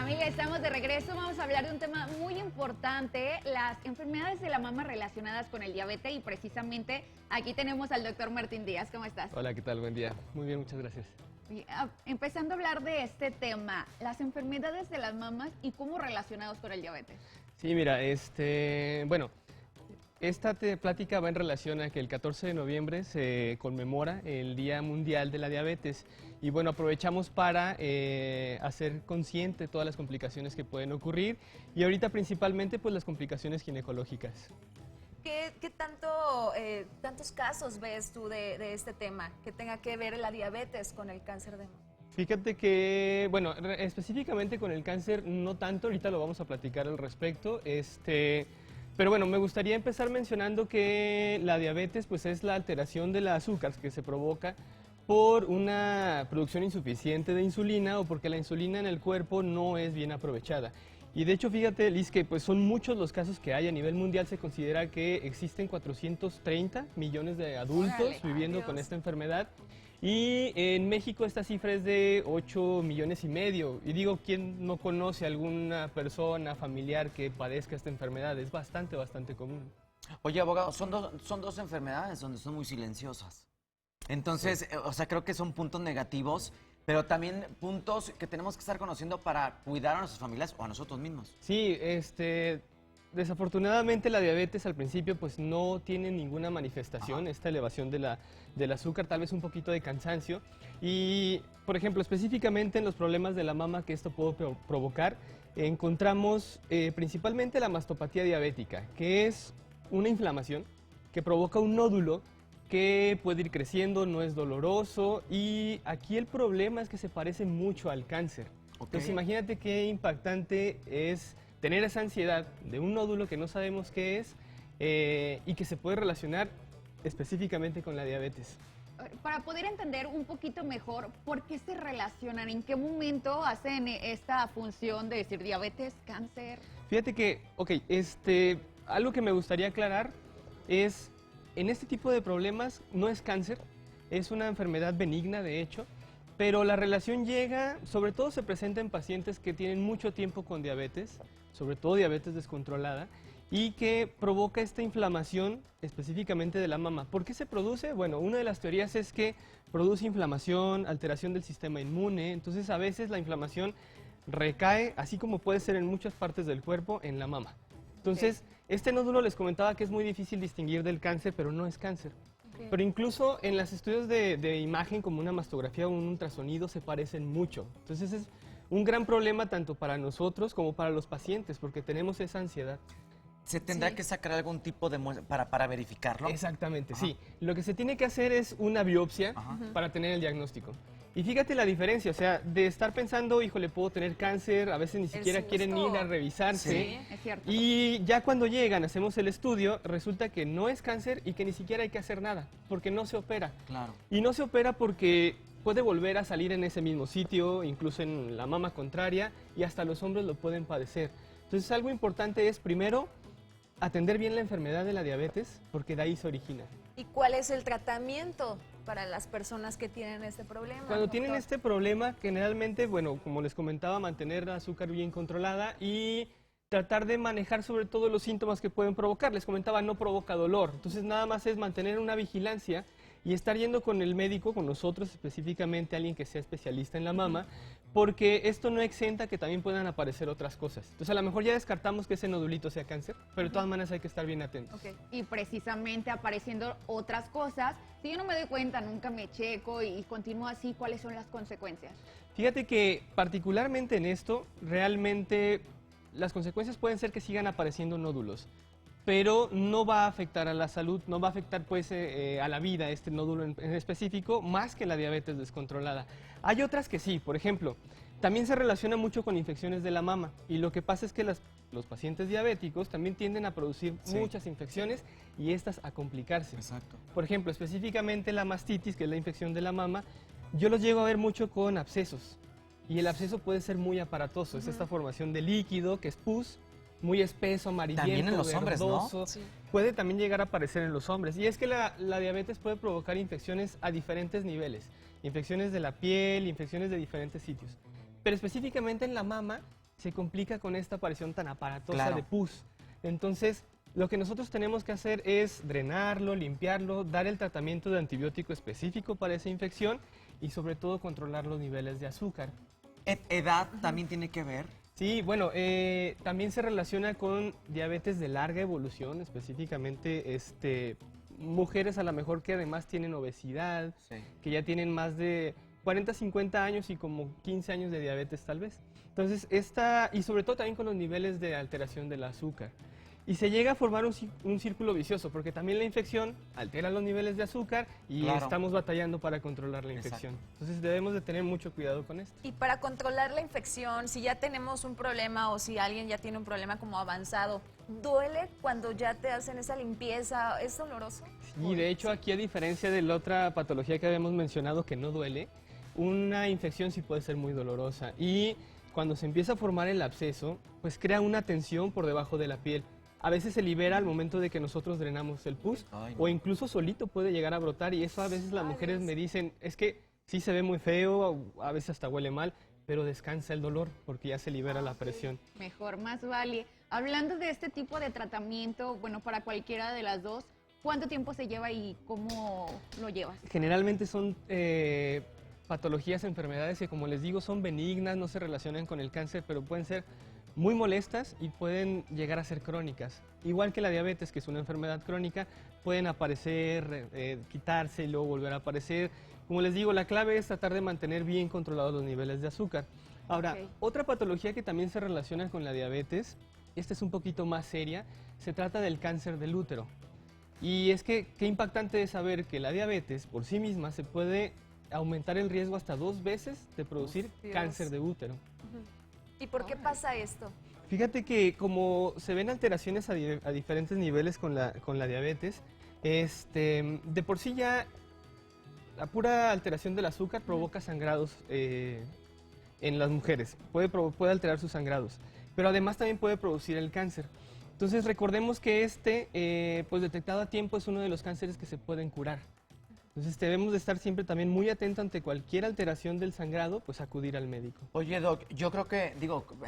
Familia, estamos de regreso. Vamos a hablar de un tema muy importante, las enfermedades de la mama relacionadas con el diabetes, y precisamente aquí tenemos al doctor Martín Díaz. ¿Cómo estás? Hola, ¿qué tal? Buen día. Muy bien, muchas gracias. Empezando a hablar de este tema, las enfermedades de las mamas y cómo relacionados con el diabetes. Sí, mira, bueno, esta plática va en relación a que el 14 de noviembre se conmemora el Día Mundial de la Diabetes y bueno, aprovechamos para hacer consciente todas las complicaciones que pueden ocurrir y ahorita principalmente pues las complicaciones ginecológicas. ¿Qué tantos casos ves tú de este tema que tenga que ver la diabetes con el cáncer de mama? Fíjate que, bueno, específicamente con el cáncer no tanto, ahorita lo vamos a platicar al respecto, pero bueno, me gustaría empezar mencionando que la diabetes pues es la alteración del azúcar que se provoca por una producción insuficiente de insulina o porque la insulina en el cuerpo no es bien aprovechada. Y de hecho, fíjate, Liz, que pues son muchos los casos que hay a nivel mundial. Se considera que existen 430 millones de adultos viviendo con esta enfermedad. Y en México esta cifra es de 8,5 millones. Y digo, ¿quién no conoce a alguna persona familiar que padezca esta enfermedad? Es bastante no tiene ninguna manifestación, esta elevación del azúcar, tal vez un poquito de cansancio. Por ejemplo, específicamente en los problemas de la mama que esto puede provocar, encontramos principalmente la mastopatía diabética, que es una inflamación que provoca un nódulo que puede ir creciendo, no es doloroso, y aquí el problema es que se parece mucho al cáncer. Entonces imagínate qué impactante es tener esa ansiedad de un nódulo que no sabemos qué es y que se puede relacionar específicamente con la diabetes. Para poder entender un poquito mejor por qué se relacionan, en qué momento hacen esta función de decir diabetes, cáncer. Fíjate que, algo que me gustaría aclarar es, en este tipo de problemas no es cáncer, es una enfermedad benigna de hecho, pero la relación llega, sobre todo se presenta en pacientes que tienen mucho tiempo con diabetes, sobre todo diabetes descontrolada, y que provoca esta inflamación específicamente de la mama. ¿Por qué se produce? Bueno, una de las teorías es que produce inflamación, alteración del sistema inmune, entonces a veces la inflamación recae, así como puede ser en muchas partes del cuerpo, en la mama. Entonces, este nódulo les comentaba que es muy difícil distinguir del cáncer, pero no es cáncer. Pero incluso en los estudios de imagen como una mastografía o un ultrasonido se parecen mucho. Entonces es un gran problema tanto para nosotros como para los pacientes porque tenemos esa ansiedad. ¿Se tendrá que sacar algún tipo de muestra para verificarlo? Exactamente, sí. Lo que se tiene que hacer es una biopsia para tener el diagnóstico. Y fíjate la diferencia, o sea, de estar pensando, híjole, puedo tener cáncer, a veces ni siquiera quieren ir a revisarse. Sí, es cierto. Y ya cuando llegan, hacemos el estudio, resulta que no es cáncer y que ni siquiera hay que hacer nada, porque no se opera. Claro. Y no se opera porque puede volver a salir en ese mismo sitio, incluso en la mama contraria, y hasta los hombres lo pueden padecer. Entonces, algo importante es, primero, atender bien la enfermedad de la diabetes, porque de ahí se origina. ¿Y cuál es el tratamiento para las personas que tienen este problema? Cuando tienen este problema, generalmente, bueno, como les comentaba, mantener el azúcar bien controlada y tratar de manejar sobre todo los síntomas que pueden provocar. Les comentaba, no provoca dolor. Entonces, nada más es mantener una vigilancia y estar yendo con el médico, con nosotros específicamente, alguien que sea especialista en la mama, porque esto no exenta que también puedan aparecer otras cosas. Entonces, a lo mejor ya descartamos que ese nodulito sea cáncer, pero de todas maneras hay que estar bien atentos. Y precisamente apareciendo otras cosas, si yo no me doy cuenta, nunca me checo y continúo así, ¿cuáles son las consecuencias? Fíjate que particularmente en esto, realmente las consecuencias pueden ser que sigan apareciendo nódulos, pero no va a afectar a la salud, no va a afectar pues a la vida este nódulo en específico, más que la diabetes descontrolada. Hay otras que sí, por ejemplo, también se relaciona mucho con infecciones de la mama, y lo que pasa es que los pacientes diabéticos también tienden a producir muchas infecciones y estas a complicarse. Exacto. Por ejemplo, específicamente la mastitis, que es la infección de la mama, yo los llego a ver mucho con abscesos, y el absceso puede ser muy aparatoso, es esta formación de líquido que es pus, muy espeso, amarillento, también en los hombres, ¿no? Sí. Puede también llegar a aparecer en los hombres. Y es que la diabetes puede provocar infecciones a diferentes niveles. Infecciones de la piel, infecciones de diferentes sitios. Pero específicamente en la mama se complica con esta aparición tan aparatosa Claro. de pus. Entonces, lo que nosotros tenemos que hacer es drenarlo, limpiarlo, dar el tratamiento de antibiótico específico para esa infección y sobre todo controlar los niveles de azúcar. ¿Edad también tiene que ver? Sí, bueno, también se relaciona con diabetes de larga evolución, específicamente mujeres a lo mejor que además tienen obesidad, Sí. que ya tienen más de 40, 50 años y como 15 años de diabetes tal vez. Entonces, y sobre todo también con los niveles de alteración del azúcar. Y se llega a formar un círculo vicioso, porque también la infección altera los niveles de azúcar y Claro. estamos batallando para controlar la Exacto. infección. Entonces debemos de tener mucho cuidado con esto. Y para controlar la infección, si ya tenemos un problema o si alguien ya tiene un problema como avanzado, ¿duele cuando ya te hacen esa limpieza? ¿Es doloroso? Y de hecho aquí, a diferencia de la otra patología que habíamos mencionado que no duele, una infección sí puede ser muy dolorosa. Y cuando se empieza a formar el absceso, pues crea una tensión por debajo de la piel. A veces se libera al momento de que nosotros drenamos el pus, Ay, no. o incluso solito puede llegar a brotar, y eso a veces las mujeres me dicen, es que sí se ve muy feo, a veces hasta huele mal, pero descansa el dolor porque ya se libera la presión. Mejor, más vale. Hablando de este tipo de tratamiento, bueno, para cualquiera de las dos, ¿cuánto tiempo se lleva y cómo lo llevas? Generalmente son patologías, enfermedades que, como les digo, son benignas, no se relacionan con el cáncer, pero pueden ser muy molestas y pueden llegar a ser crónicas. Igual que la diabetes, que es una enfermedad crónica, pueden aparecer, quitarse y luego volver a aparecer. Como les digo, la clave es tratar de mantener bien controlados los niveles de azúcar. Ahora, Ok. otra patología que también se relaciona con la diabetes, esta es un poquito más seria, se trata del cáncer del útero. Y es que qué impactante es saber que la diabetes por sí misma se puede aumentar el riesgo hasta 2 veces de producir Dios. cáncer de útero. ¿Y por qué pasa esto? Fíjate que como se ven alteraciones a diferentes niveles con la diabetes, de por sí ya la pura alteración del azúcar provoca sangrados en las mujeres, puede alterar sus sangrados, pero además también puede producir el cáncer. Entonces recordemos que pues detectado a tiempo es uno de los cánceres que se pueden curar. Entonces debemos de estar siempre también muy atentos ante cualquier alteración del sangrado, pues acudir al médico. Oye, Doc, yo creo que,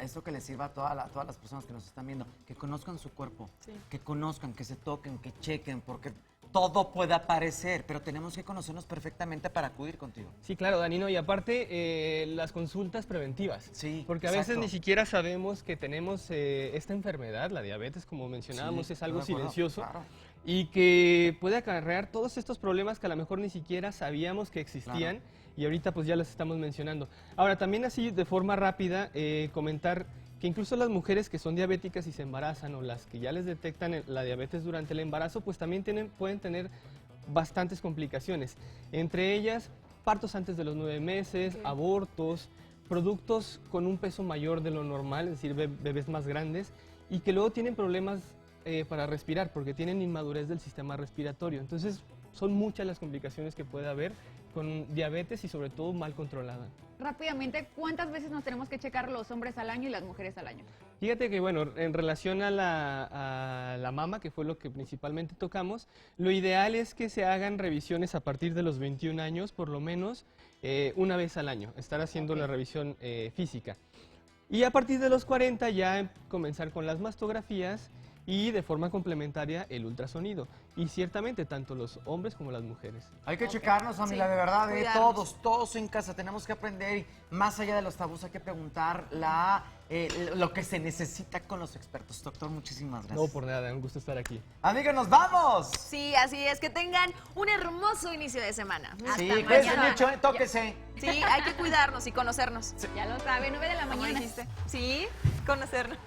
esto que les sirva a todas las personas que nos están viendo, que conozcan su cuerpo, que conozcan, que se toquen, que chequen, porque todo puede aparecer, pero tenemos que conocernos perfectamente para acudir contigo. Sí, claro, Danilo, y aparte las consultas preventivas. Sí, Porque a veces exacto. ni siquiera sabemos que tenemos esta enfermedad, la diabetes, como mencionábamos, Sí, es algo estoy de acuerdo, silencioso. claro. Y que puede acarrear todos estos problemas que a lo mejor ni siquiera sabíamos que existían, Claro. y ahorita pues ya los estamos mencionando. Ahora, también así de forma rápida, comentar que incluso las mujeres que son diabéticas y se embarazan, o las que ya les detectan la diabetes durante el embarazo, pues también pueden tener bastantes complicaciones. Entre ellas, partos antes de los 9 meses, abortos, productos con un peso mayor de lo normal, es decir, bebés más grandes, y que luego tienen problemas para respirar, porque tienen inmadurez del sistema respiratorio. Entonces, son muchas las complicaciones que puede haber con diabetes y sobre todo mal controlada. Rápidamente, ¿cuántas veces nos tenemos que checar los hombres al año y las mujeres al año? Fíjate que, bueno, en relación a la mama, que fue lo que principalmente tocamos, lo ideal es que se hagan revisiones a partir de los 21 años, por lo menos una vez al año, estar haciendo la revisión física. Y a partir de los 40 ya comenzar con las mastografías y de forma complementaria el ultrasonido. Y ciertamente tanto los hombres como las mujeres. Hay que checarnos, familia, Sí, de verdad, cuidarnos. todos en casa tenemos que aprender y más allá de los tabús hay que preguntar lo que se necesita con los expertos. Doctor, muchísimas gracias. No, por nada, un gusto estar aquí. Amigos, nos vamos. Sí, así es. Que tengan un hermoso inicio de semana. Sí, Hasta cuídense mañana. mucho, tóquese. Sí, hay que cuidarnos y conocernos. Ya lo sabe, 9 de la Como mañana. dijiste. Sí, conocernos.